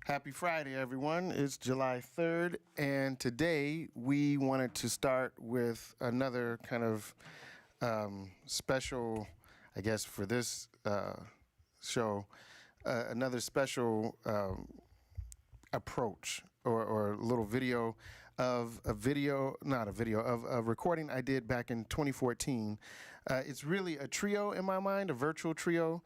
Happy Friday, everyone. It's July 3rd, and today we wanted to start with another kind of special, I guess, for this show, another special approach or little video of of a recording I did back in 2014. It's really a trio in my mind, a virtual trio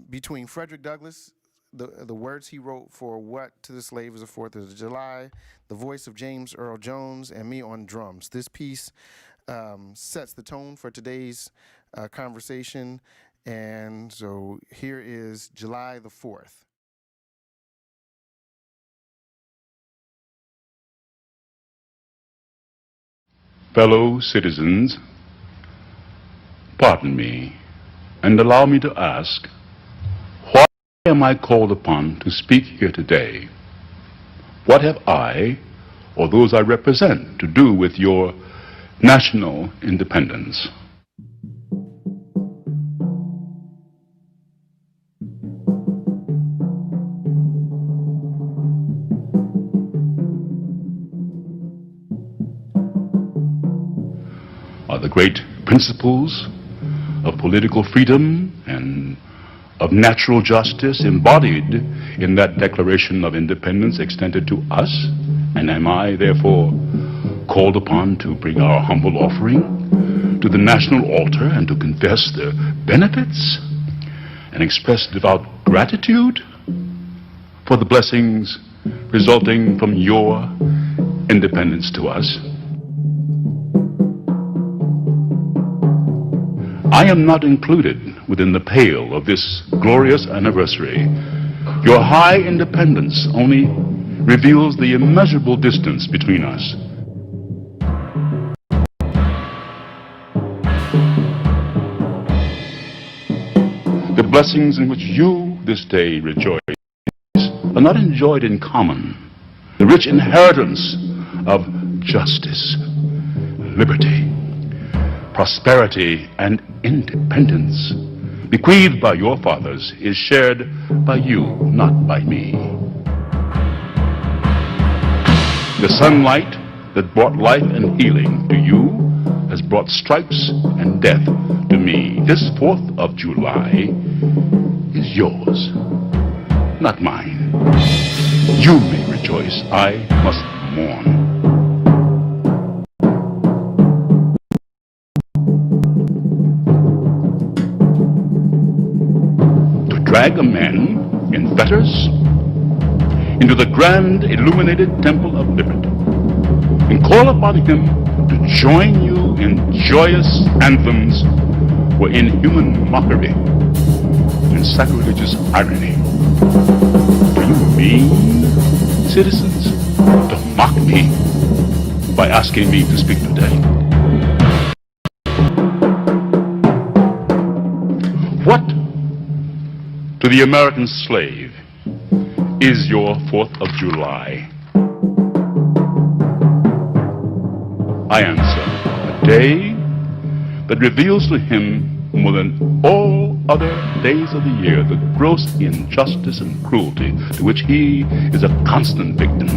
between Frederick Douglass, the words he wrote for What to the Slave is the 4th of July, the voice of James Earl Jones, and me on drums. This piece sets the tone for today's conversation, and so here is July the 4th. Fellow citizens, pardon me, and allow me to ask, why am I called upon to speak here today? What have I, or those I represent, to do with your national independence? Are the great principles of political freedom and of natural justice embodied in that Declaration of Independence extended to us? And am I therefore called upon to bring our humble offering to the national altar and to confess their benefits and express devout gratitude for the blessings resulting from your independence to us? I am not included within the pale of this glorious anniversary. Your high independence only reveals the immeasurable distance between us. The blessings in which you this day rejoice are not enjoyed in common. The rich inheritance of justice, liberty, prosperity, and independence bequeathed by your fathers is shared by you, not by me. The sunlight that brought life and healing to you has brought stripes and death to me. This 4th of July is yours, not mine. You may rejoice, I must mourn. Drag a man in fetters into the grand illuminated temple of liberty and call upon him to join you in joyous anthems or in human mockery and sacrilegious irony. Do you mean, citizens, to mock me by asking me to speak today? What to the American slave is your 4th of July? I answer, a day that reveals to him more than all other days of the year the gross injustice and cruelty to which he is a constant victim.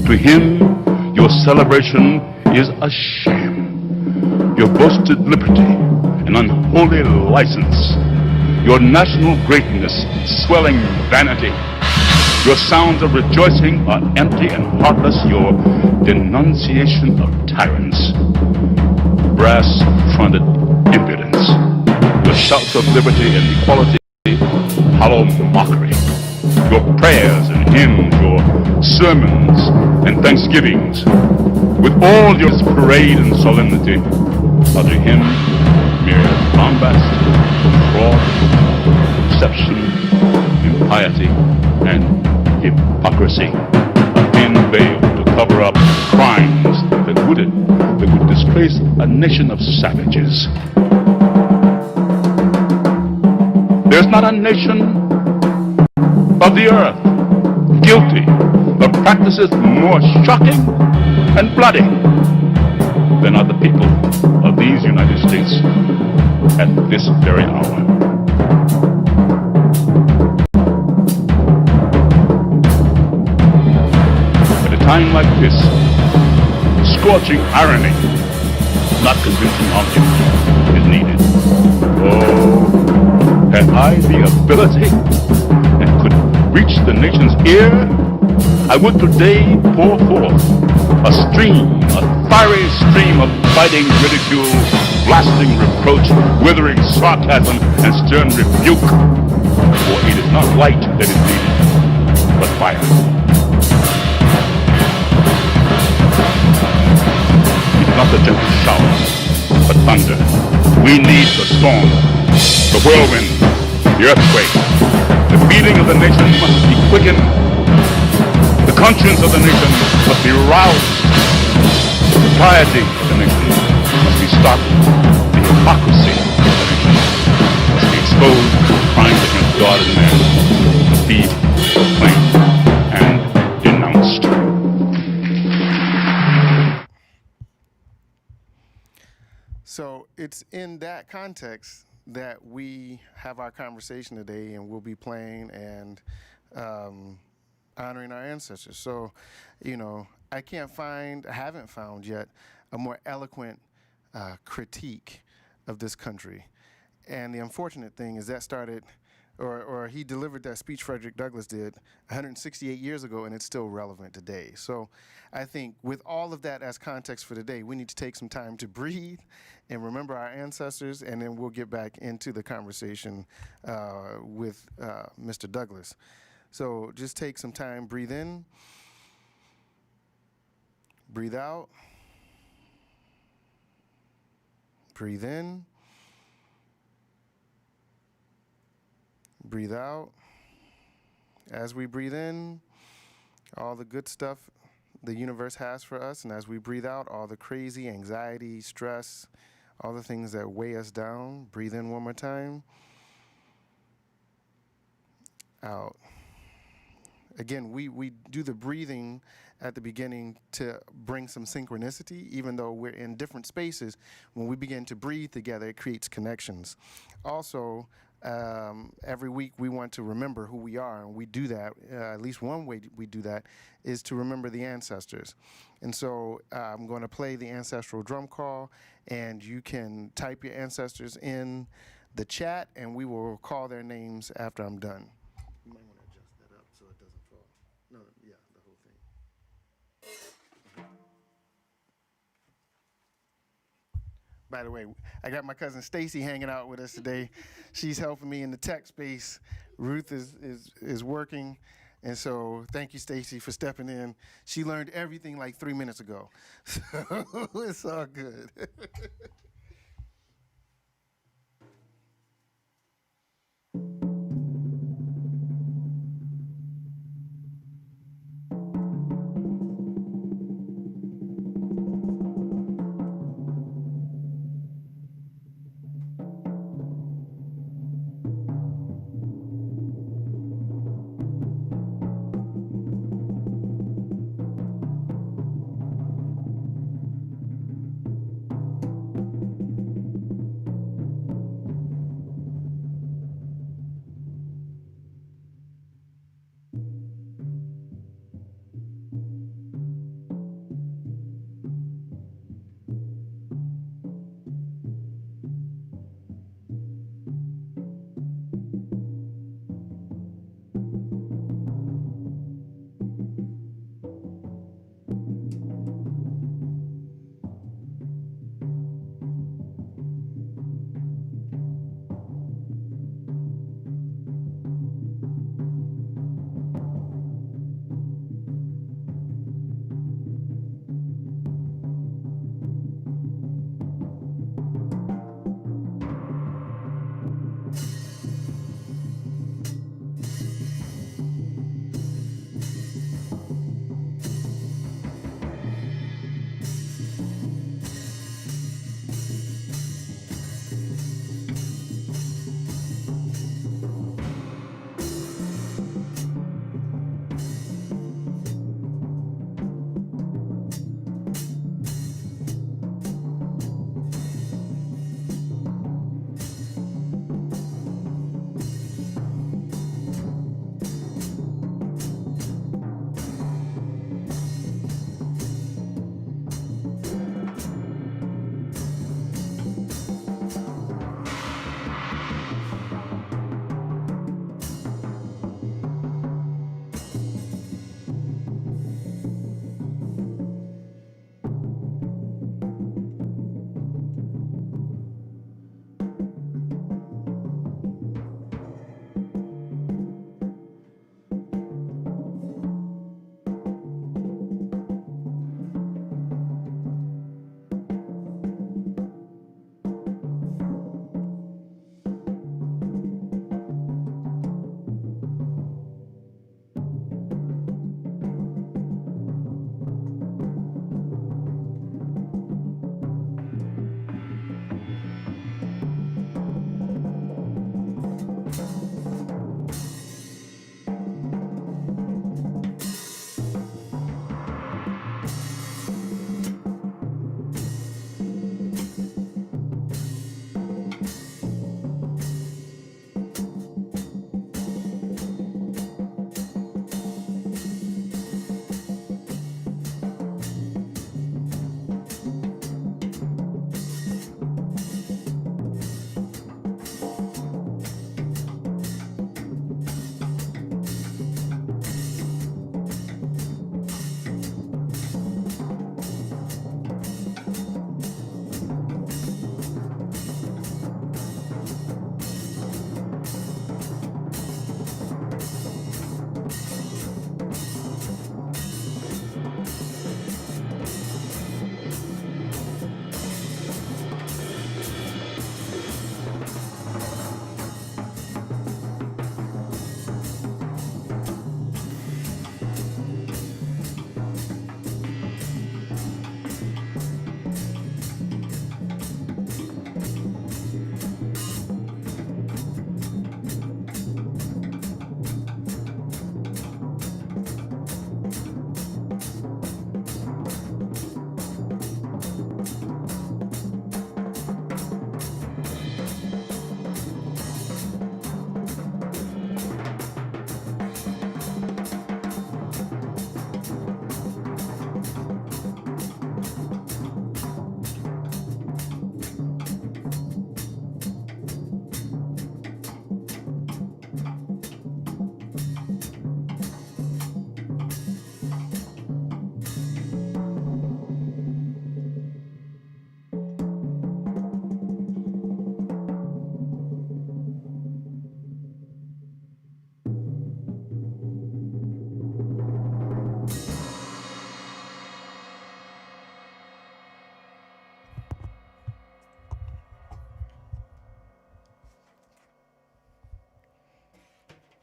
To him, your celebration is a sham. Your boasted liberty, an unholy license. Your national greatness, swelling vanity. Your sounds of rejoicing are empty and heartless. Your denunciation of tyrants, brass-fronted impudence. Your shouts of liberty and equality, hollow mockery. Your prayers and hymns, your sermons and thanksgivings, with all your parade and solemnity, are to him mere bombast, fraud, deception, impiety, and hypocrisy. A thin veil to cover up crimes that would displace a nation of savages. There's not a nation of the earth guilty of practices more shocking and bloody than are the people of these United States at this very hour. time like this, scorching irony, not convincing argument, is needed. Oh, had I the ability and could reach the nation's ear, I would today pour forth a stream, a fiery stream of biting ridicule, blasting reproach, withering sarcasm, and stern rebuke. For it is not light that is needed, but fire. It is not the gentle shower, but thunder. We need the storm, the whirlwind, the earthquake. The beating of the nation must be quickened. The conscience of the nation must be roused. The piety of the nation must be stopped. The hypocrisy of the nation must be exposed. Crimes against God and man must be proclaimed and denounced. So it's in that context that we have our conversation today, and we'll be playing and honoring our ancestors. So, I haven't found yet a more eloquent critique of this country. And the unfortunate thing is that started, or he delivered that speech Frederick Douglass did 168 years ago, and it's still relevant today. So I think with all of that as context for today, we need to take some time to breathe and remember our ancestors, and then we'll get back into the conversation with Mr. Douglass. So just take some time, breathe in, breathe out, breathe in, breathe out. As we breathe in, all the good stuff the universe has for us, and as we breathe out, all the crazy anxiety, stress, all the things that weigh us down. Breathe in one more time. Out. Again, we do the breathing at the beginning to bring some synchronicity. Even though we're in different spaces, when we begin to breathe together, it creates connections. Also, every week we want to remember who we are, and we do that. At least one way we do that is to remember the ancestors. And so I'm going to play the ancestral drum call, and you can type your ancestors in the chat, and we will call their names after I'm done. You might want to adjust that up so it doesn't fall. No, yeah, the whole thing. By the way, I got my cousin Stacy hanging out with us today. She's helping me in the tech space. Ruth is working. And so thank you, Stacy, for stepping in. She learned everything like 3 minutes ago. So it's all good.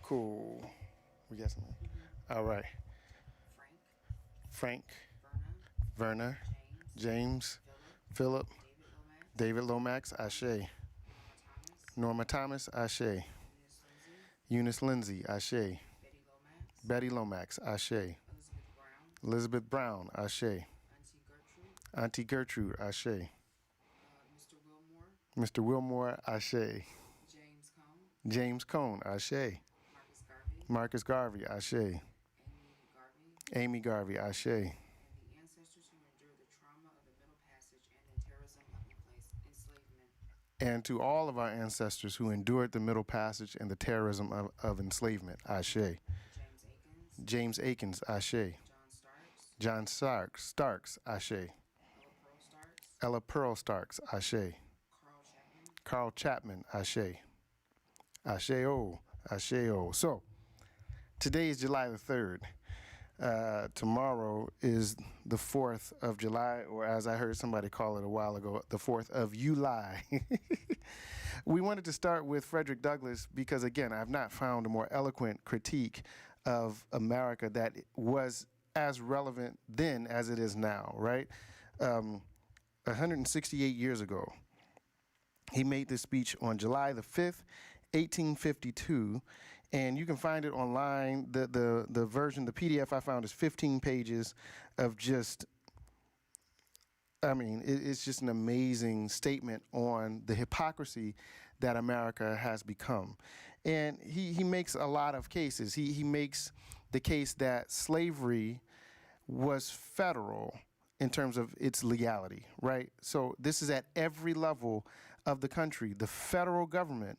Cool. We got some. All right. Frank. Verna. James. Philip. David Lomax. Ashe. Norma Thomas. Ashe. Eunice Lindsay. Ashe. Betty Lomax. Ashe. Elizabeth Brown. Ashe. Auntie Gertrude. Ashe. Mr. Wilmore. Ashe. James Cone. Ashe. Marcus Garvey. Ashe. Amy Garvey. Ashe. And to all of our ancestors who endured the Middle Passage and the terrorism of enslavement. Ashe. James Akins. Ashe. John Starks. Ashe. Ella Pearl Starks. Ashe. Carl Chapman. Ashe. Ashe-o. Ashe-o. So, today is July the 3rd. Tomorrow is the 4th of July, or as I heard somebody call it a while ago, the 4th of July. We wanted to start with Frederick Douglass because, again, I've not found a more eloquent critique of America that was as relevant then as it is now, right? 168 years ago, he made this speech on July the 5th, 1852, and you can find it online. The version, the PDF I found is 15 pages of just, it's just an amazing statement on the hypocrisy that America has become. And he makes a lot of cases. He makes the case that slavery was federal in terms of its legality, right? So this is at every level of the country. The federal government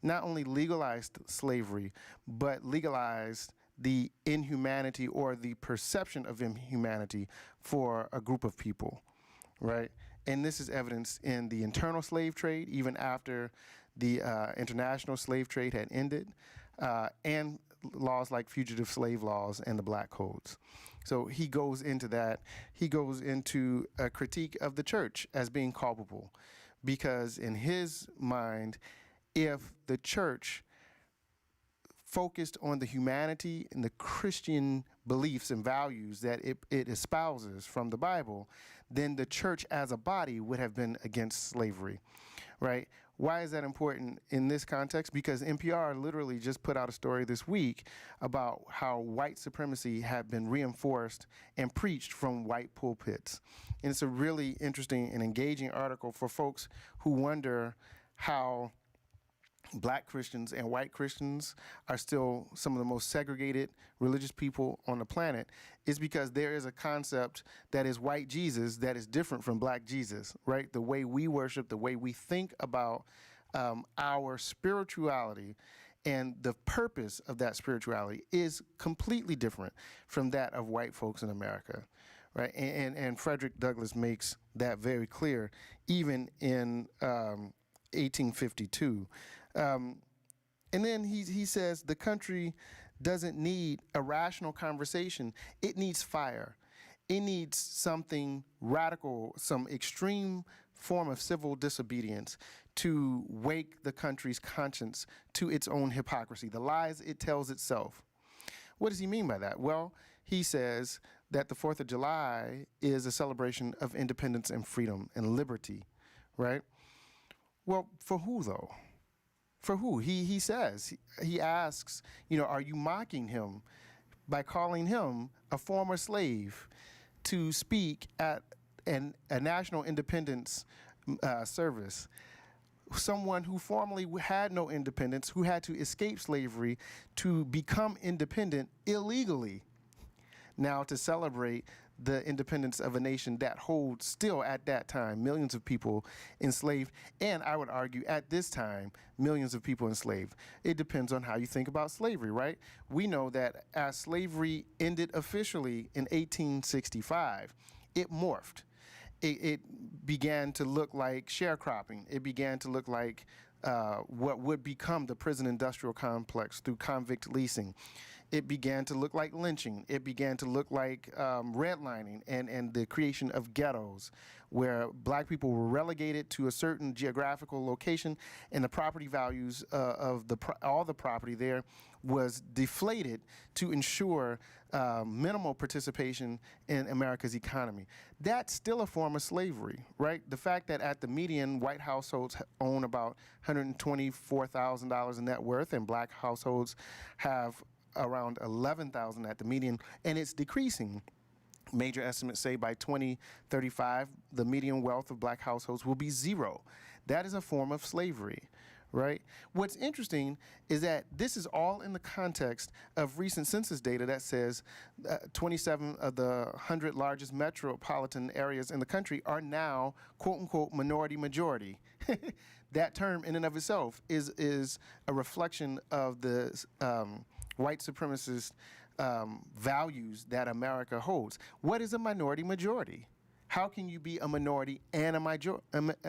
not only legalized slavery, but legalized the inhumanity or the perception of inhumanity for a group of people, right? And this is evidenced in the internal slave trade, even after the international slave trade had ended, and laws like fugitive slave laws and the black codes. So he goes into that. He goes into a critique of the church as being culpable, because in his mind, if the church focused on the humanity and the Christian beliefs and values that it espouses from the Bible, then the church as a body would have been against slavery, right? Why is that important in this context? Because NPR literally just put out a story this week about how white supremacy had been reinforced and preached from white pulpits. And it's a really interesting and engaging article for folks who wonder how black Christians and white Christians are still some of the most segregated religious people on the planet, is because there is a concept that is white Jesus that is different from black Jesus, right? The way we worship, the way we think about our spirituality and the purpose of that spirituality is completely different from that of white folks in America, right? And Frederick Douglass makes that very clear, even in 1852. And then he says the country doesn't need a rational conversation. It needs fire. It needs something radical, some extreme form of civil disobedience to wake the country's conscience to its own hypocrisy, the lies it tells itself. What does he mean by that? Well, he says that the 4th of July is a celebration of independence and freedom and liberty, right? Well, for who though? For who? He says, he asks, are you mocking him by calling him a former slave to speak at a national independence service? Someone who formerly had no independence, who had to escape slavery to become independent illegally. Now to celebrate the independence of a nation that holds still at that time millions of people enslaved, and I would argue at this time millions of people enslaved. It depends on how you think about slavery, right? We know that as slavery ended officially in 1865, it morphed. It began to look like sharecropping. It began to look like what would become the prison industrial complex through convict leasing. it began to look like lynching. It began to look like redlining and the creation of ghettos where black people were relegated to a certain geographical location, and the property values of all the property there was deflated to ensure minimal participation in America's economy. That's still a form of slavery, right? The fact that at the median, white households own about $124,000 in net worth, and black households have around $11,000 at the median, and it's decreasing. Major estimates say by 2035, the median wealth of black households will be zero. That is a form of slavery, right? What's interesting is that this is all in the context of recent census data that says 27 of the 100 largest metropolitan areas in the country are now, quote unquote, minority majority. That term in and of itself is a reflection of the white supremacist values that America holds. What is a minority majority? How can you be a minority and a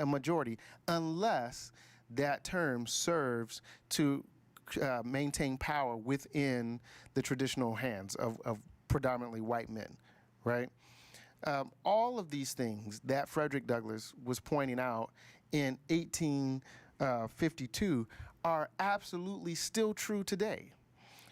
majority unless that term serves to maintain power within the traditional hands of predominantly white men, right? All of these things that Frederick Douglass was pointing out in 1852 are absolutely still true today.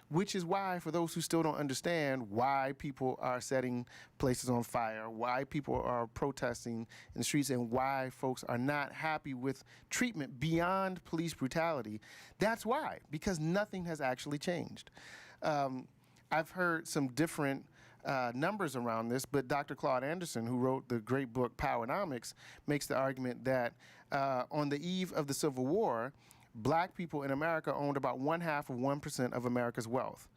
Which is why, for those who still don't understand why people are setting places on fire, why people are protesting in the streets, and why folks are not happy with treatment beyond police brutality, that's why, because nothing has actually changed. I've heard some different numbers around this, but Dr. Claude Anderson, who wrote the great book Powernomics, makes the argument that on the eve of the Civil War, black people in America owned about 1/2 of America's wealth.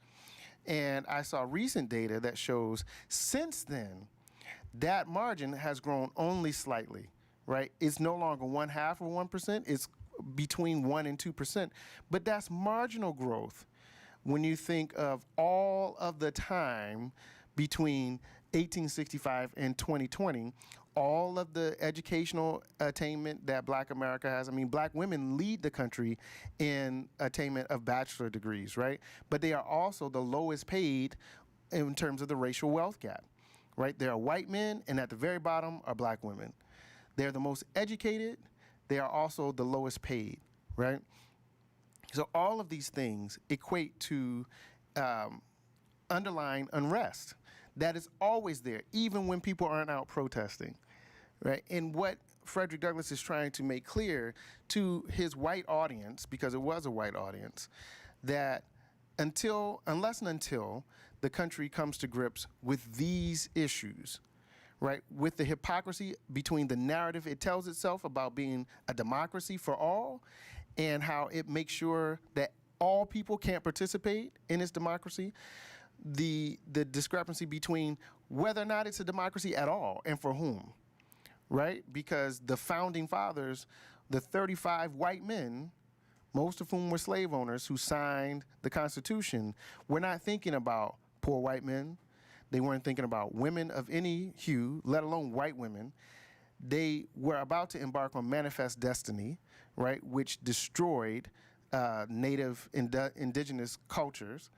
And I saw recent data that shows since then, that margin has grown only slightly, right? It's no longer 1/2%, it's between 1% and 2%, but that's marginal growth when you think of all of the time between 1865 and 2020, all of the educational attainment that black America has. I mean, black women lead the country in attainment of bachelor degrees, right? But they are also the lowest paid in terms of the racial wealth gap, right? There are white men, and at the very bottom are black women. They're the most educated. They are also the lowest paid, right? So all of these things equate to underlying unrest that is always there, even when people aren't out protesting, right? And what Frederick Douglass is trying to make clear to his white audience, because it was a white audience, that unless and until the country comes to grips with these issues, right, with the hypocrisy between the narrative it tells itself about being a democracy for all and how it makes sure that all people can't participate in its democracy, the discrepancy between whether or not it's a democracy at all and for whom, right? Because the founding fathers, the 35 white men, most of whom were slave owners who signed the Constitution, were not thinking about poor white men. They weren't thinking about women of any hue, let alone white women. They were about to embark on manifest destiny, right, which destroyed native indigenous cultures.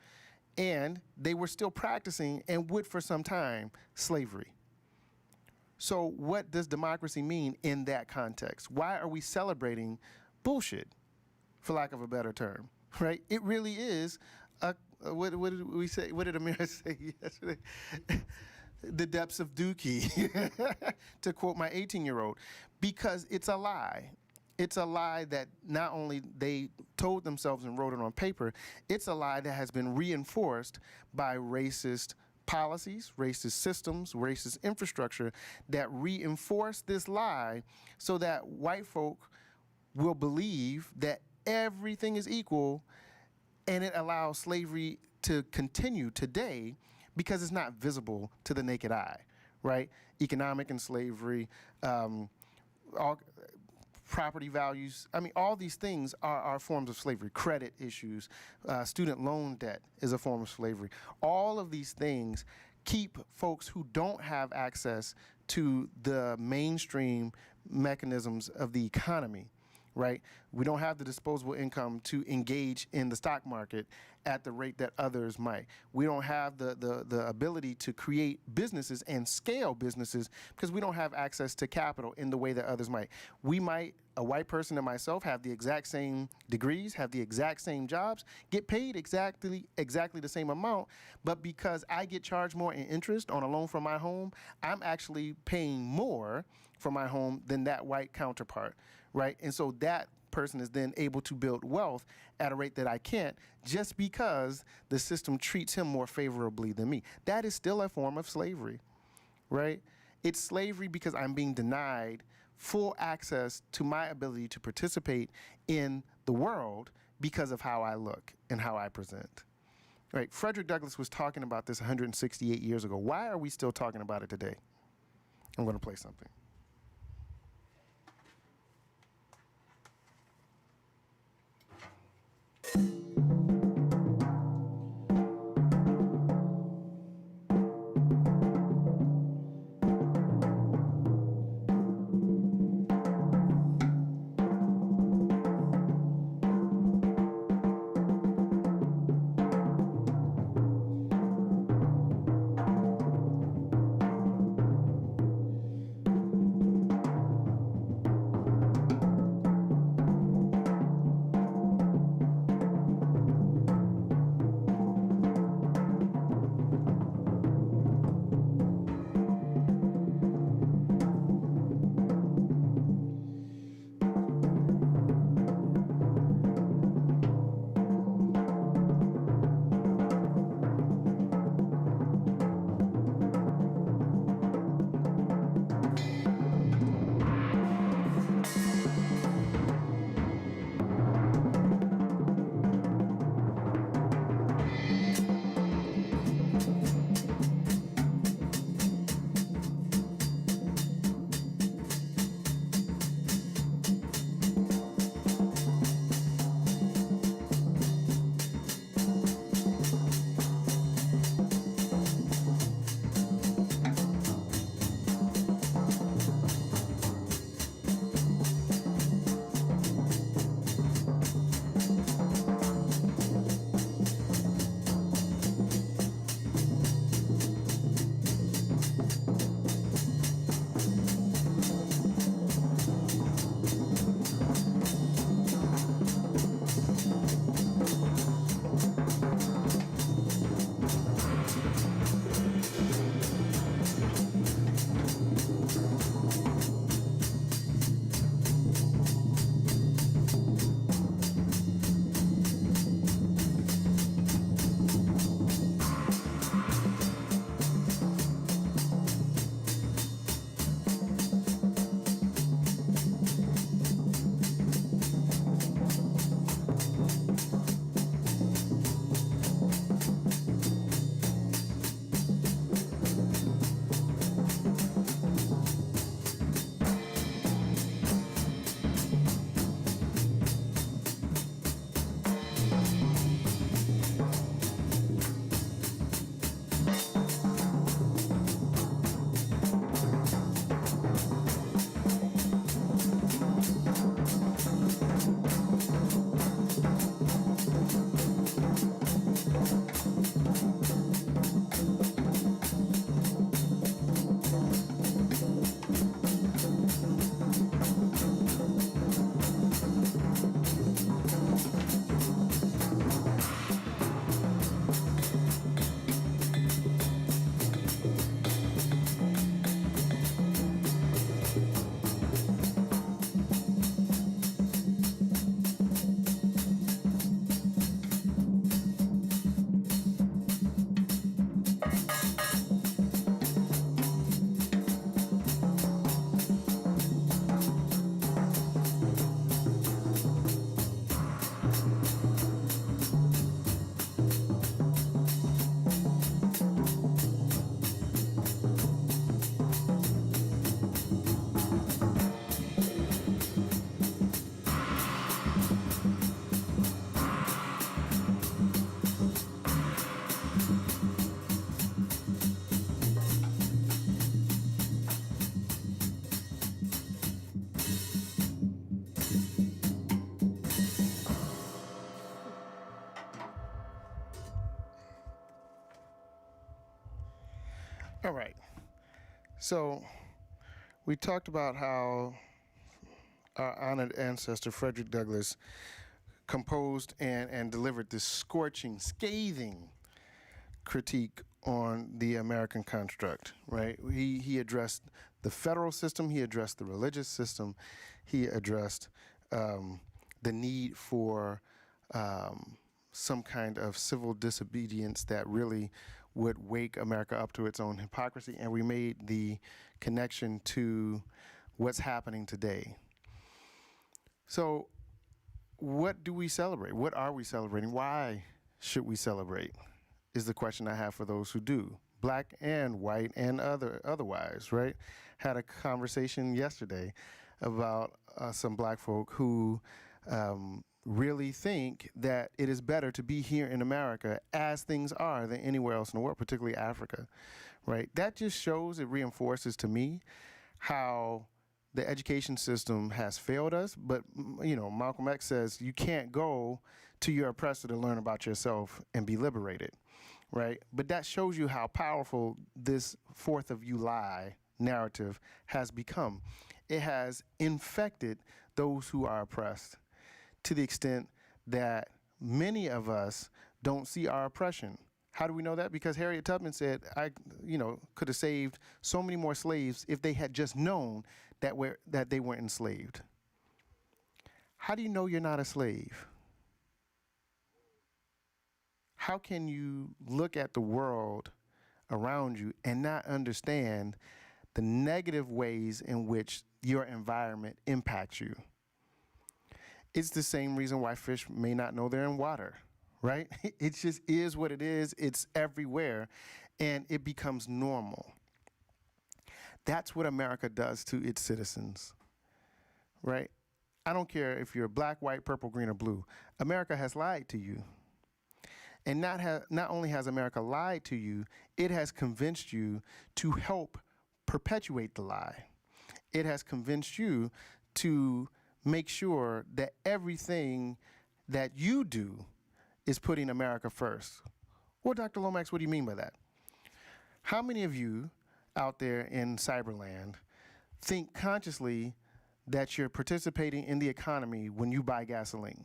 And they were still practicing, and would for some time, slavery. So what does democracy mean in that context? Why are we celebrating bullshit, for lack of a better term, right? It really is, what did we say? What did Amir say yesterday? The depths of dookie, to quote my 18-year-old, because it's a lie. It's a lie that not only they told themselves and wrote it on paper, it's a lie that has been reinforced by racist policies, racist systems, racist infrastructure that reinforce this lie so that white folk will believe that everything is equal, and it allows slavery to continue today because it's not visible to the naked eye, right? Economic and slavery, all property values. I mean, all these things are forms of slavery. Credit issues, student loan debt is a form of slavery. All of these things keep folks who don't have access to the mainstream mechanisms of the economy, right? We don't have the disposable income to engage in the stock market at the rate that others might. We don't have the ability to create businesses and scale businesses because we don't have access to capital in the way that others might. We might, a white person and myself, have the exact same degrees, have the exact same jobs, get paid exactly the same amount, but because I get charged more in interest on a loan from my home, I'm actually paying more for my home than that white counterpart, right? And so that person is then able to build wealth at a rate that I can't, just because the system treats him more favorably than me. That is still a form of slavery, right? It's slavery because I'm being denied full access to my ability to participate in the world because of how I look and how I present. Right? Frederick Douglass was talking about this 168 years ago. Why are we still talking about it today? I'm going to play something. All right. So we talked about how our honored ancestor, Frederick Douglass, composed and delivered this scorching, scathing critique on the American construct, right? He addressed the federal system, he addressed the religious system, he addressed the need for some kind of civil disobedience that really would wake America up to its own hypocrisy, and we made the connection to what's happening today. So what do we celebrate? What are we celebrating? Why should we celebrate is the question I have for those who do, black and white and otherwise, right? Had a conversation yesterday about some black folk who really think that it is better to be here in America as things are than anywhere else in the world, particularly Africa, right? That just shows, it reinforces to me how the education system has failed us. But, you know, Malcolm X says you can't go to your oppressor to learn about yourself and be liberated, right? But that shows you how powerful this 4th of July narrative has become. It has infected those who are oppressed to the extent that many of us don't see our oppression. How do we know that? Because Harriet Tubman said, I could have saved so many more slaves if they had just known that they weren't enslaved. How do you know you're not a slave? How can you look at the world around you and not understand the negative ways in which your environment impacts you? It's the same reason why fish may not know they're in water, right? It just is what it is. It's everywhere, and it becomes normal. That's what America does to its citizens, right? I don't care if you're black, white, purple, green, or blue. America has lied to you. And not only has America lied to you, it has convinced you to help perpetuate the lie. It has convinced you to make sure that everything that you do is putting America first. Well, Dr. Lomax, what do you mean by that? How many of you out there in cyberland think consciously that you're participating in the economy when you buy gasoline?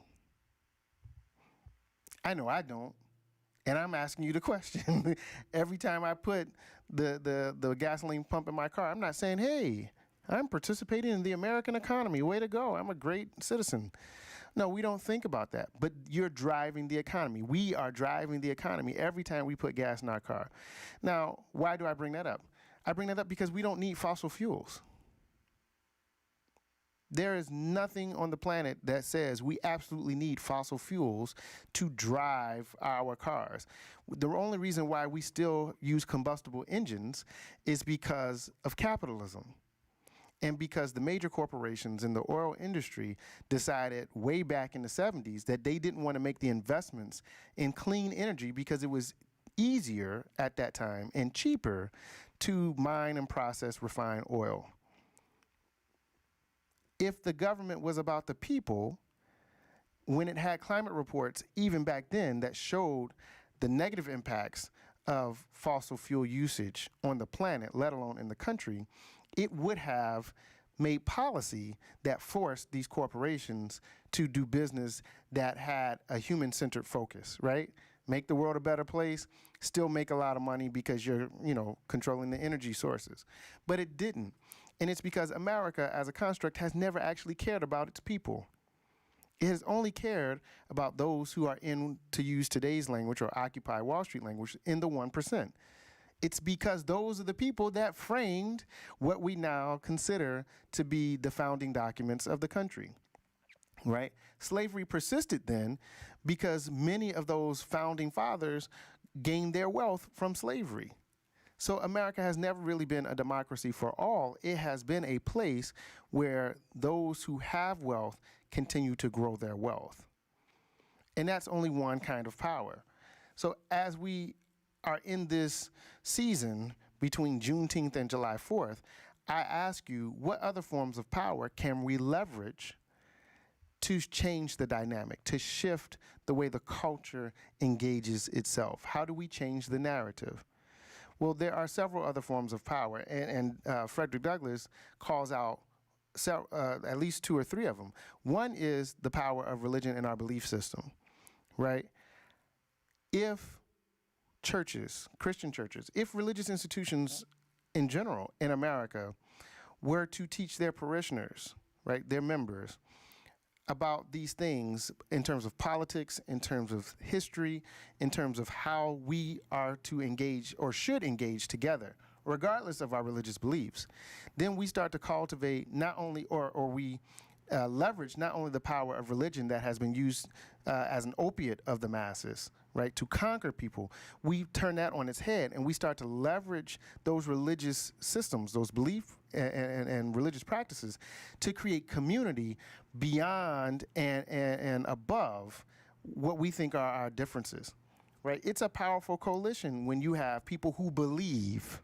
I know I don't. And I'm asking you the question. Every time I put the gasoline pump in my car, I'm not saying, hey, I'm participating in the American economy. Way to go. I'm a great citizen. No, we don't think about that. But you're driving the economy. We are driving the economy every time we put gas in our car. Now, why do I bring that up? I bring that up because we don't need fossil fuels. There is nothing on the planet that says we absolutely need fossil fuels to drive our cars. The only reason why we still use combustible engines is because of capitalism. And because the major corporations in the oil industry decided way back in the 70s that they didn't want to make the investments in clean energy because it was easier at that time and cheaper to mine and process refined oil. If the government was about the people, when it had climate reports, even back then, that showed the negative impacts of fossil fuel usage on the planet, let alone in the country, it would have made policy that forced these corporations to do business that had a human-centered focus, right? Make the world a better place, still make a lot of money because you're, controlling the energy sources. But it didn't. And it's because America, as a construct, has never actually cared about its people. It has only cared about those who are in, to use today's language or Occupy Wall Street language, in the 1%. It's because those are the people that framed what we now consider to be the founding documents of the country, right? Slavery persisted then because many of those founding fathers gained their wealth from slavery. So America has never really been a democracy for all. It has been a place where those who have wealth continue to grow their wealth. And that's only one kind of power. So as we are in this season between Juneteenth and July 4th, I ask you, what other forms of power can we leverage to change the dynamic, to shift the way the culture engages itself? How do we change the narrative? Well, there are several other forms of power, and Frederick Douglass calls out at least two or three of them. One is the power of religion in our belief system, right? If churches, Christian churches, if religious institutions in general in America were to teach their parishioners, right, their members, about these things in terms of politics, in terms of history, in terms of how we are to engage or should engage together, regardless of our religious beliefs, then we start to cultivate not only, or we leverage not only the power of religion that has been used as an opiate of the masses, right, to conquer people. We turn that on its head and we start to leverage those religious systems, those belief and religious practices to create community beyond and above what we think are our differences, right? It's a powerful coalition when you have people who believe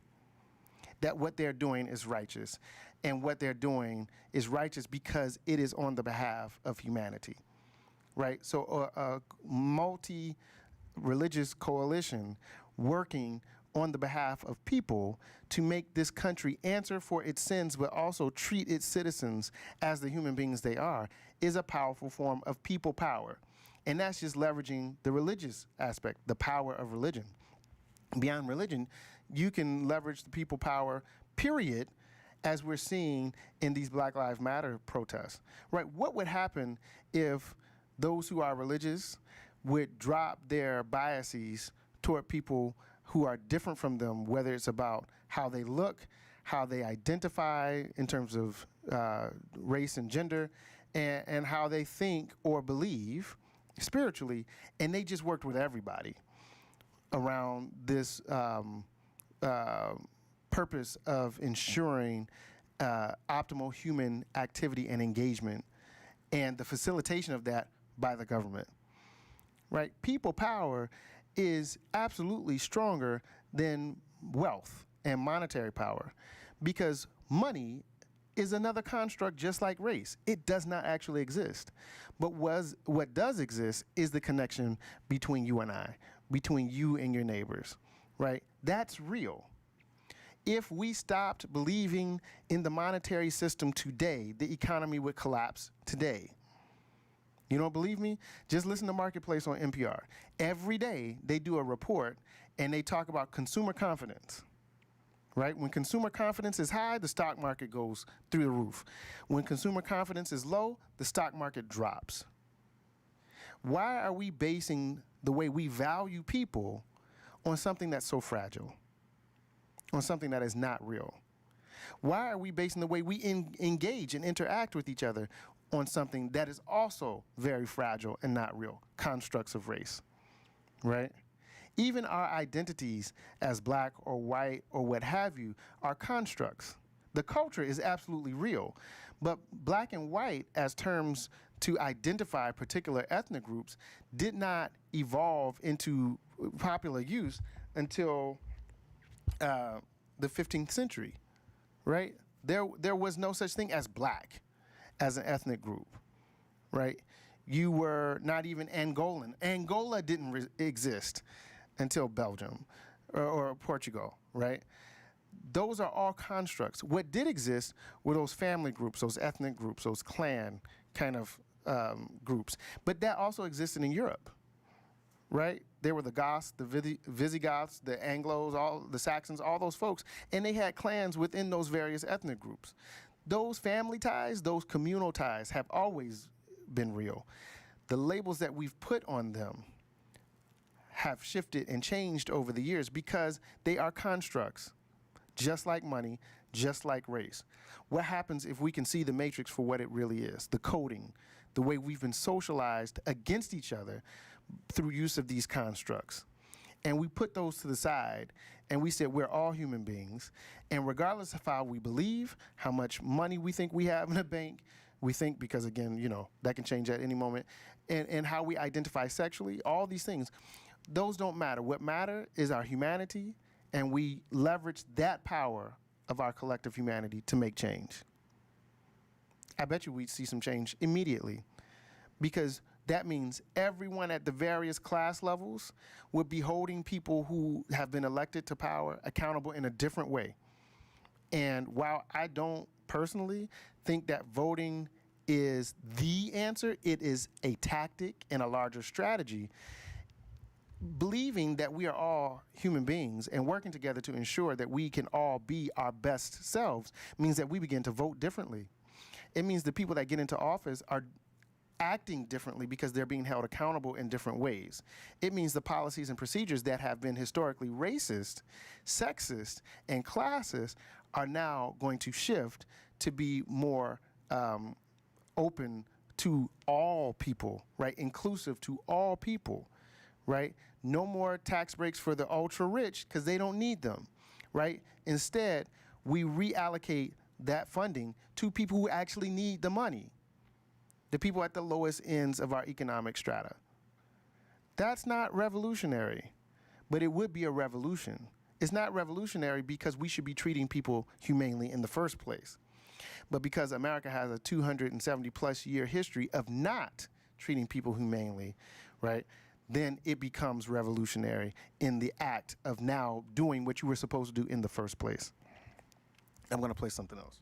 that what they're doing is righteous, and what they're doing is righteous because it is on the behalf of humanity, right? So a multi-religious coalition working on the behalf of people to make this country answer for its sins, but also treat its citizens as the human beings they are, is a powerful form of people power. And that's just leveraging the religious aspect, the power of religion. Beyond religion, you can leverage the people power, period, as we're seeing in these Black Lives Matter protests, right? What would happen if those who are religious would drop their biases toward people who are different from them, whether it's about how they look, how they identify in terms of race and gender, and how they think or believe spiritually, and they just worked with everybody around this purpose of ensuring optimal human activity and engagement and the facilitation of that by the government, right? People power is absolutely stronger than wealth and monetary power because money is another construct just like race. It does not actually exist. But what does exist is the connection between you and I, between you and your neighbors, right? That's real. If we stopped believing in the monetary system today, the economy would collapse today. You don't believe me? Just listen to Marketplace on NPR. Every day they do a report and they talk about consumer confidence, right? When consumer confidence is high, the stock market goes through the roof. When consumer confidence is low, the stock market drops. Why are we basing the way we value people on something that's so fragile, on something that is not real? Why are we basing the way we engage and interact with each other on something that is also very fragile and not real, constructs of race, right? Even our identities as black or white or what have you are constructs. The culture is absolutely real, but black and white as terms to identify particular ethnic groups did not evolve into popular use until the 15th century, right? There was no such thing as black as an ethnic group, right? You were not even Angolan. Angola didn't exist until Belgium or Portugal, right? Those are all constructs. What did exist were those family groups, those ethnic groups, those clan kind of groups. But that also existed in Europe, right? There were the Goths, the Visigoths, the Anglos, all the Saxons, all those folks, and they had clans within those various ethnic groups. Those family ties, those communal ties have always been real. The labels that we've put on them have shifted and changed over the years because they are constructs, just like money, just like race. What happens if we can see the matrix for what it really is, the coding, the way we've been socialized against each other through use of these constructs? And we put those to the side and we said we're all human beings, and regardless of how we believe, how much money we think we have in a bank, we think, because again, you know, that can change at any moment, and how we identify sexually, all these things, those don't matter. What matter is our humanity, and we leverage that power of our collective humanity to make change. I bet you we'd see some change immediately, because that means everyone at the various class levels would be holding people who have been elected to power accountable in a different way. And while I don't personally think that voting is the answer, it is a tactic and a larger strategy. Believing that we are all human beings and working together to ensure that we can all be our best selves means that we begin to vote differently. It means the people that get into office are acting differently because they're being held accountable in different ways. It means the policies and procedures that have been historically racist, sexist, and classist are now going to shift to be more open to all people, right? Inclusive to all people, right? No more tax breaks for the ultra rich because they don't need them, right? Instead, we reallocate that funding to people who actually need the money, the people at the lowest ends of our economic strata. That's not revolutionary, but it would be a revolution. It's not revolutionary because we should be treating people humanely in the first place, but because America has a 270 plus year history of not treating people humanely, right? Then it becomes revolutionary in the act of now doing what you were supposed to do in the first place. I'm going to play something else.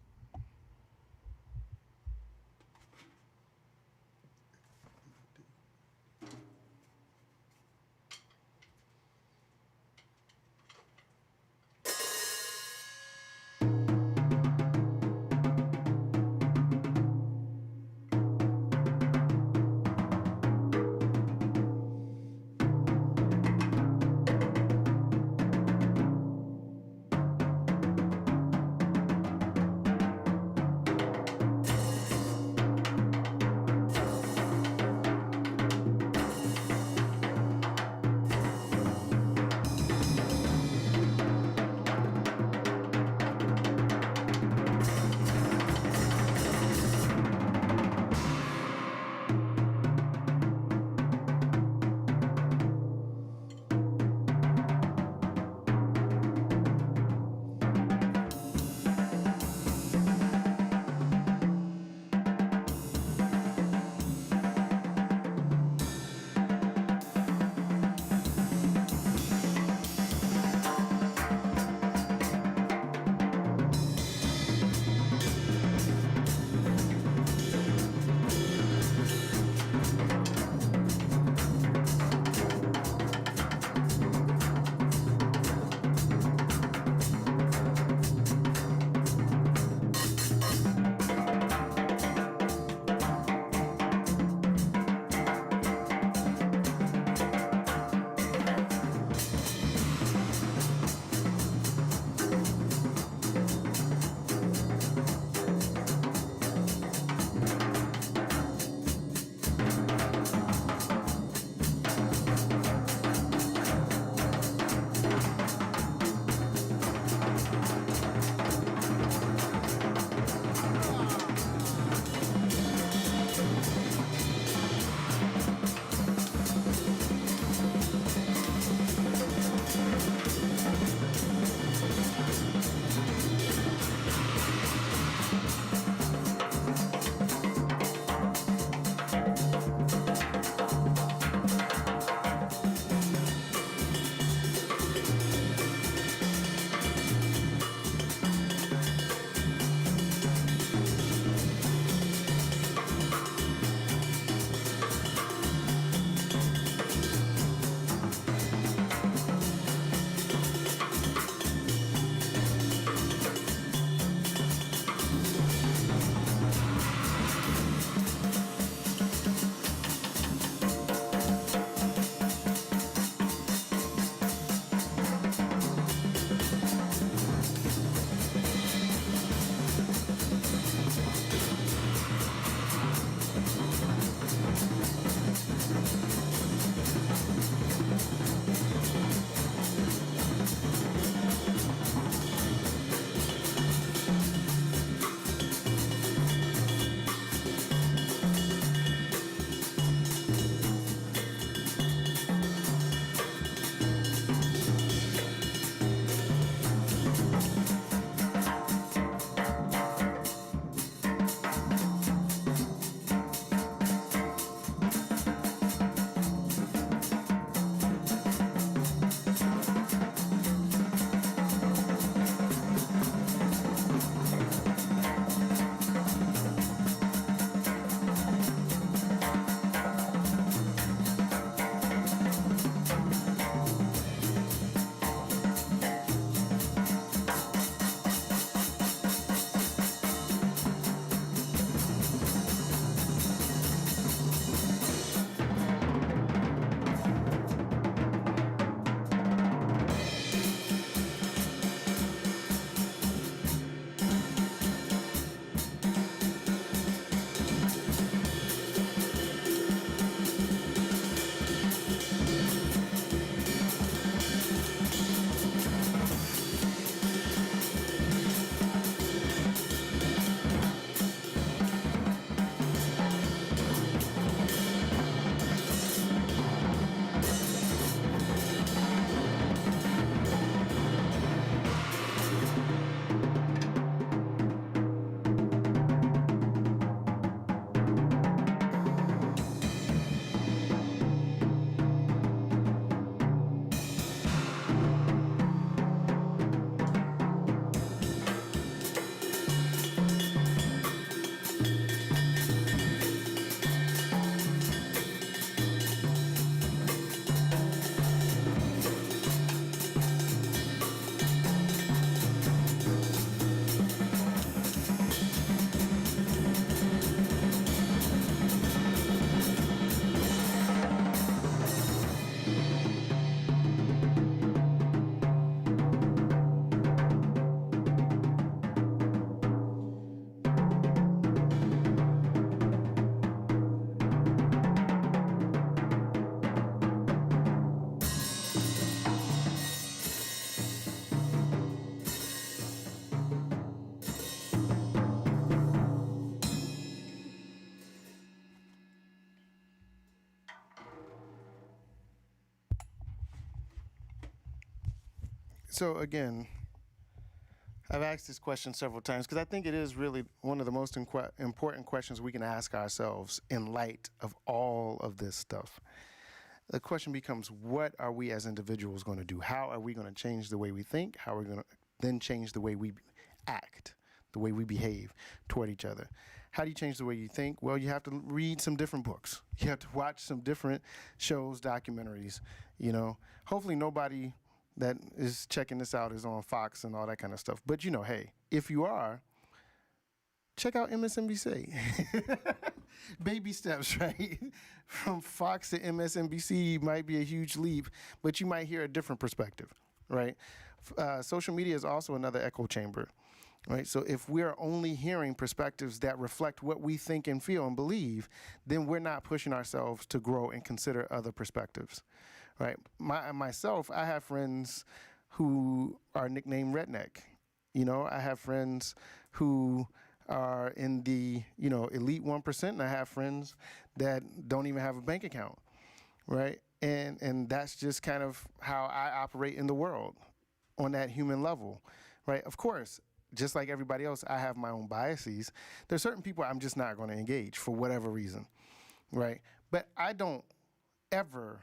So again, I've asked this question several times because I think it is really one of the most important questions we can ask ourselves in light of all of this stuff. The question becomes, what are we as individuals going to do? How are we going to change the way we think? How are we going to then change the way we act, the way we behave toward each other? How do you change the way you think? Well, you have to read some different books. You have to watch some different shows, documentaries, you know. Hopefully nobody that is checking this out is on Fox and all that kind of stuff. But, you know, hey, if you are, check out MSNBC. Baby steps, right? From Fox to MSNBC might be a huge leap, but you might hear a different perspective, right? Social media is also another echo chamber, right? So if we're only hearing perspectives that reflect what we think and feel and believe, then we're not pushing ourselves to grow and consider other perspectives, right? Myself, I have friends who are nicknamed redneck. You know, I have friends who are in the, you know, elite 1%, and I have friends that don't even have a bank account, right? And that's just kind of how I operate in the world on that human level, right? Of course, just like everybody else, I have my own biases. There's certain people I'm just not going to engage for whatever reason, right? But I don't ever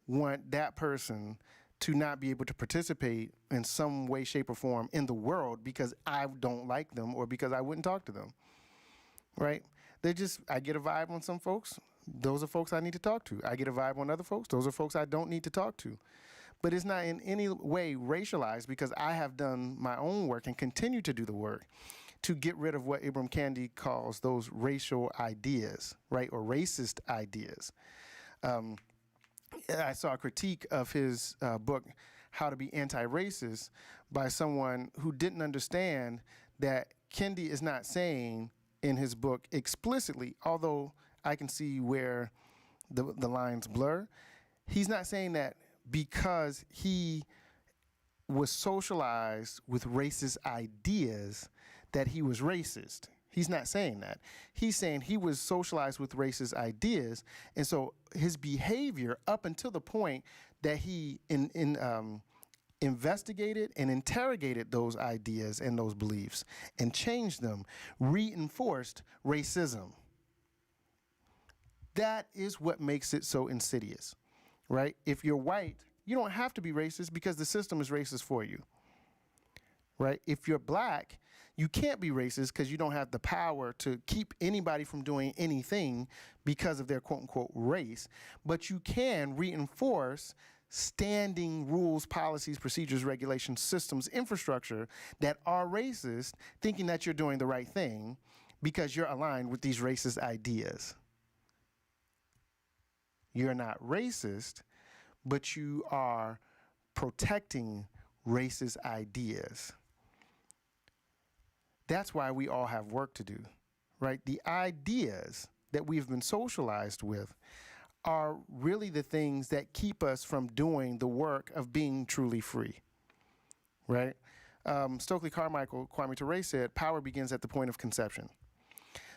want that person to not be able to participate in some way, shape, or form in the world because I don't like them or because I wouldn't talk to them, right? I get a vibe on some folks. Those are folks I need to talk to. I get a vibe on other folks. Those are folks I don't need to talk to. But it's not in any way racialized because I have done my own work and continue to do the work to get rid of what Ibram Kendi calls those racial ideas, right, or racist ideas. I saw a critique of his book, How to Be Anti-Racist, by someone who didn't understand that Kendi is not saying in his book explicitly, although I can see where the lines blur, he's not saying that because he was socialized with racist ideas that he was racist. He's not saying that. He's saying he was socialized with racist ideas, and so his behavior up until the point that he investigated and interrogated those ideas and those beliefs and changed them, reinforced racism. That is what makes it so insidious, right? If you're white, you don't have to be racist because the system is racist for you, right? If you're black, you can't be racist because you don't have the power to keep anybody from doing anything because of their quote-unquote race, but you can reinforce standing rules, policies, procedures, regulations, systems, infrastructure that are racist, thinking that you're doing the right thing because you're aligned with these racist ideas. You're not racist, but you are protecting racist ideas. That's why we all have work to do, right? The ideas that we've been socialized with are really the things that keep us from doing the work of being truly free, right? Stokely Carmichael, Kwame Ture said, power begins at the point of conception.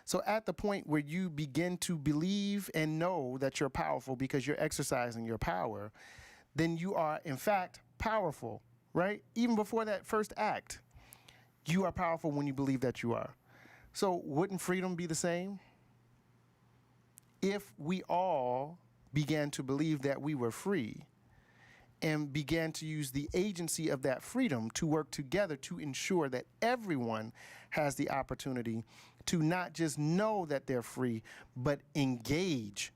So at the point where you begin to believe and know that you're powerful because you're exercising your power, then you are, in fact, powerful, right? Even before that first act. You are powerful when you believe that you are. So wouldn't freedom be the same? If we all began to believe that we were free and began to use the agency of that freedom to work together to ensure that everyone has the opportunity to not just know that they're free, but engage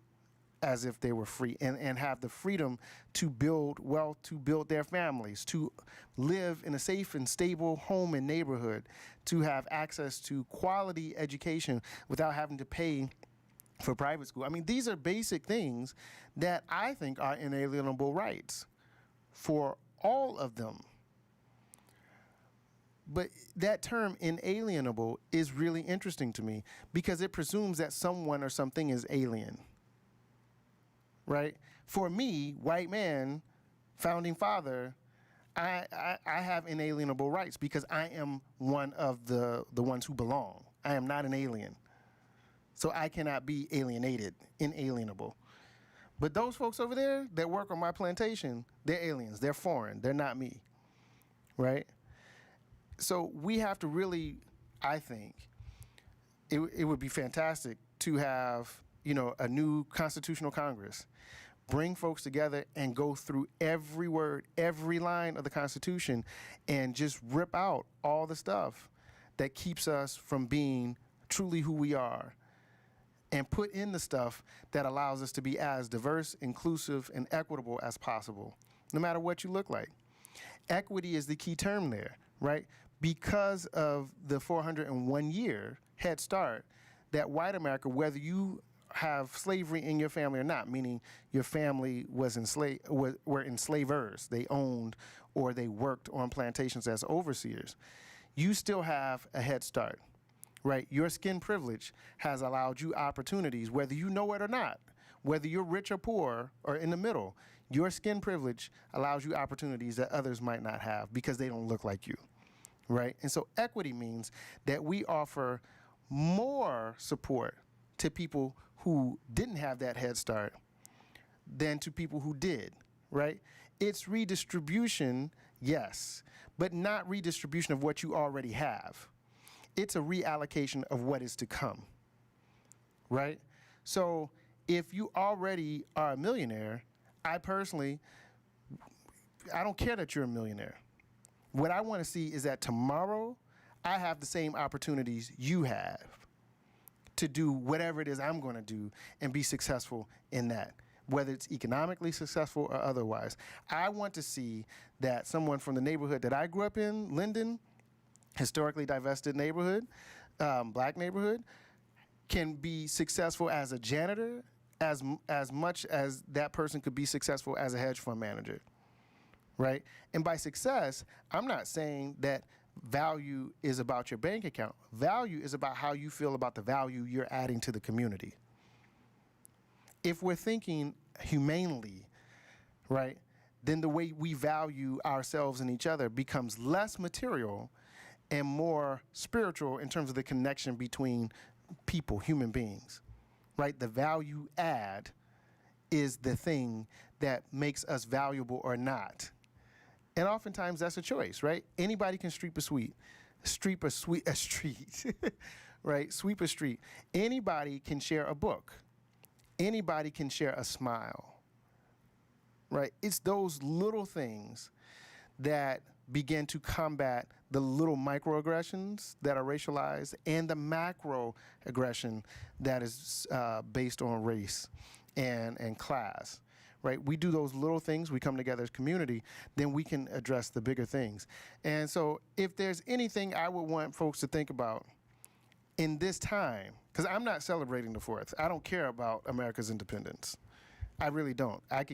as if they were free and have the freedom to build wealth, to build their families, to live in a safe and stable home and neighborhood, to have access to quality education without having to pay for private school. I mean, these are basic things that I think are inalienable rights for all of them. But that term inalienable is really interesting to me because it presumes that someone or something is alien. Right? For me, white man, founding father, I have inalienable rights because I am one of the ones who belong. I am not an alien. So I cannot be alienated, inalienable. But those folks over there that work on my plantation, they're aliens. They're foreign. They're not me. right? So we have to really, I think, it would be fantastic to have, a new constitutional Congress, bring folks together and go through every word, every line of the Constitution and just rip out all the stuff that keeps us from being truly who we are, and put in the stuff that allows us to be as diverse, inclusive, and equitable as possible, no matter what you look like. Equity is the key term there, right? Because of the 401-year head start that white America, whether you have slavery in your family or not, meaning your family was were enslavers, they owned or they worked on plantations as overseers, you still have a head start, right? Your skin privilege has allowed you opportunities, whether you know it or not, whether you're rich or poor or in the middle. Your skin privilege allows you opportunities that others might not have because they don't look like you, right? And so equity means that we offer more support to people who didn't have that head start than to people who did, right? It's redistribution, yes, but not redistribution of what you already have. It's a reallocation of what is to come, right? So if you already are a millionaire, I don't care that you're a millionaire. What I want to see is that tomorrow I have the same opportunities you have to do whatever it is I'm going to do and be successful in that, whether it's economically successful or otherwise. I want to see that someone from the neighborhood that I grew up in, Linden, historically divested neighborhood, black neighborhood, can be successful as a janitor as much as that person could be successful as a hedge fund manager, right? And by success, I'm not saying that value is about your bank account. Value is about how you feel about the value you're adding to the community. If we're thinking humanely, right, then the way we value ourselves and each other becomes less material and more spiritual in terms of the connection between people, human beings, right? The value add is the thing that makes us valuable or not. And oftentimes that's a choice, right? Anybody can sweep a street, right? Sweep a street. Anybody can share a book. Anybody can share a smile, right? It's those little things that begin to combat the little microaggressions that are racialized and the macroaggression that is based on race and class. Right? We do those little things, we come together as community, then we can address the bigger things. And so if there's anything I would want folks to think about in this time, because I'm not celebrating the 4th. I don't care about America's independence. I really don't. I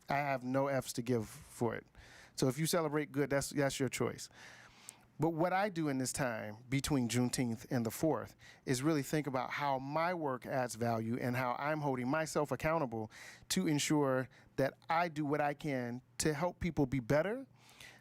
have no F's to give for it. So if you celebrate, good, that's your choice. But what I do in this time between Juneteenth and the 4th is really think about how my work adds value and how I'm holding myself accountable to ensure that I do what I can to help people be better,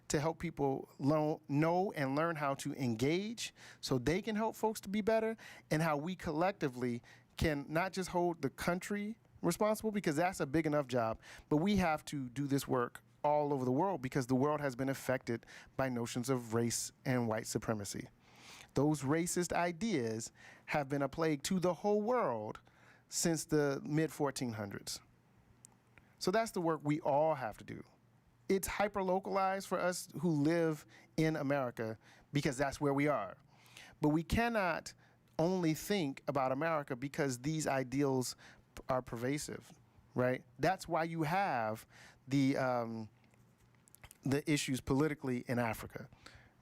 to help people know and learn how to engage so they can help folks to be better, and how we collectively can not just hold the country responsible, because that's a big enough job, but we have to do this work all over the world because the world has been affected by notions of race and white supremacy. Those racist ideas have been a plague to the whole world since the mid-1400s. So that's the work we all have to do. It's hyper-localized for us who live in America because that's where we are. But we cannot only think about America because these ideals are pervasive, right? That's why you have the issues politically in Africa,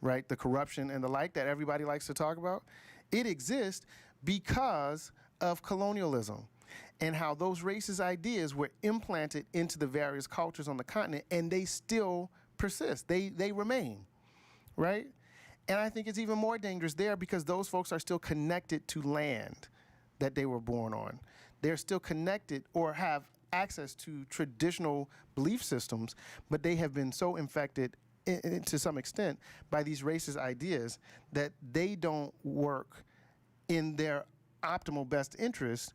right? The corruption and the like that everybody likes to talk about. It exists because of colonialism and how those racist ideas were implanted into the various cultures on the continent, and they still persist. They remain, right? And I think it's even more dangerous there because those folks are still connected to land that they were born on. They're still connected or have access to traditional belief systems, but they have been so infected to some extent by these racist ideas that they don't work in their optimal best interest,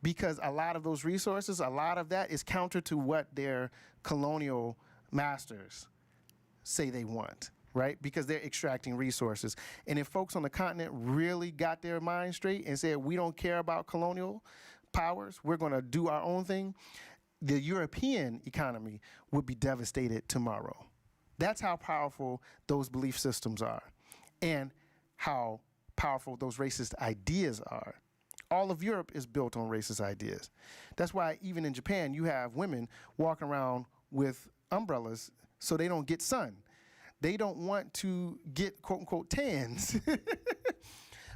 because a lot of those resources, a lot of that is counter to what their colonial masters say they want, right? Because they're extracting resources. And if folks on the continent really got their mind straight and said, we don't care about colonial powers, we're going to do our own thing, the European economy would be devastated tomorrow. That's how powerful those belief systems are and how powerful those racist ideas are. All of Europe is built on racist ideas. That's why even in Japan, you have women walking around with umbrellas so they don't get sun. They don't want to get quote unquote tans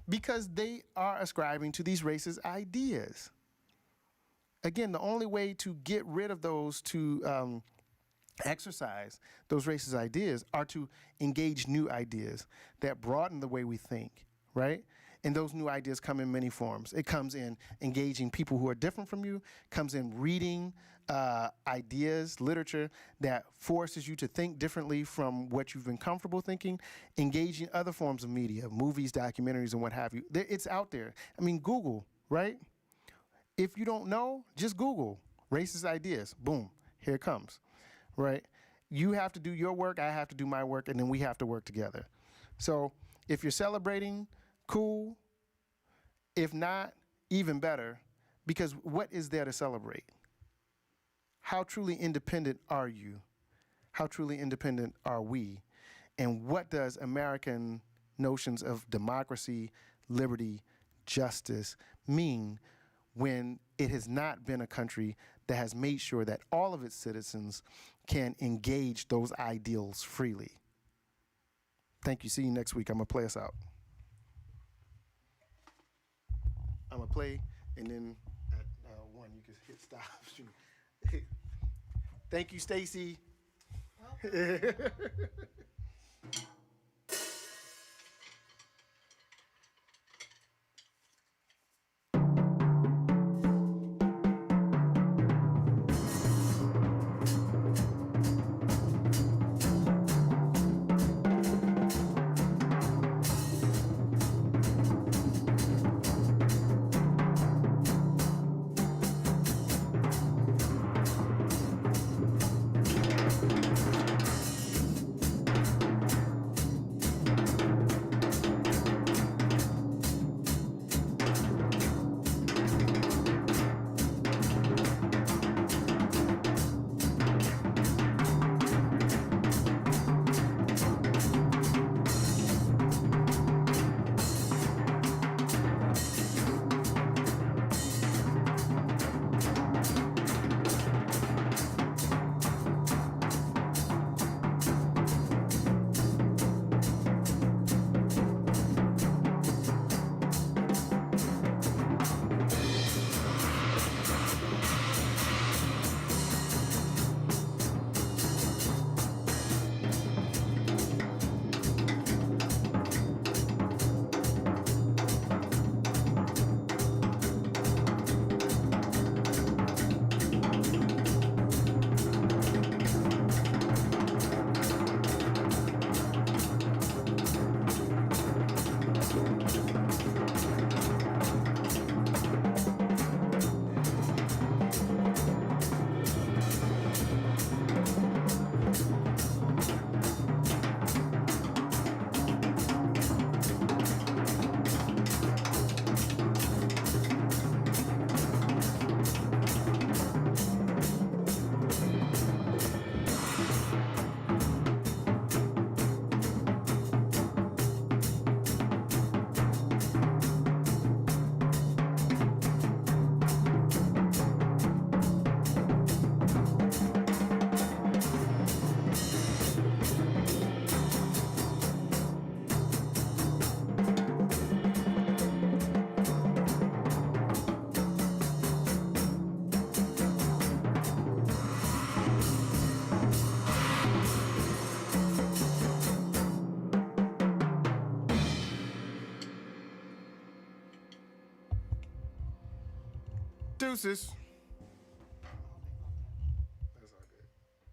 because they are ascribing to these racist ideas. Again, the only way to get rid of those, to exercise those racist ideas, are to engage new ideas that broaden the way we think, right? And those new ideas come in many forms. It comes in engaging people who are different from you, comes in reading ideas, literature that forces you to think differently from what you've been comfortable thinking, engaging other forms of media, movies, documentaries, and what have you. It's out there. I mean, Google, right? If you don't know, just Google racist ideas. Boom, here it comes, right? You have to do your work, I have to do my work, and then we have to work together. So if you're celebrating, cool. If not, even better, because what is there to celebrate? How truly independent are you? How truly independent are we? And what does American notions of democracy, liberty, justice mean when it has not been a country that has made sure that all of its citizens can engage those ideals freely? Thank you. See you next week. I'm going to play us out. I'm going to play, and then at 1, you can hit stop. Thank you, Stacy. Deuces.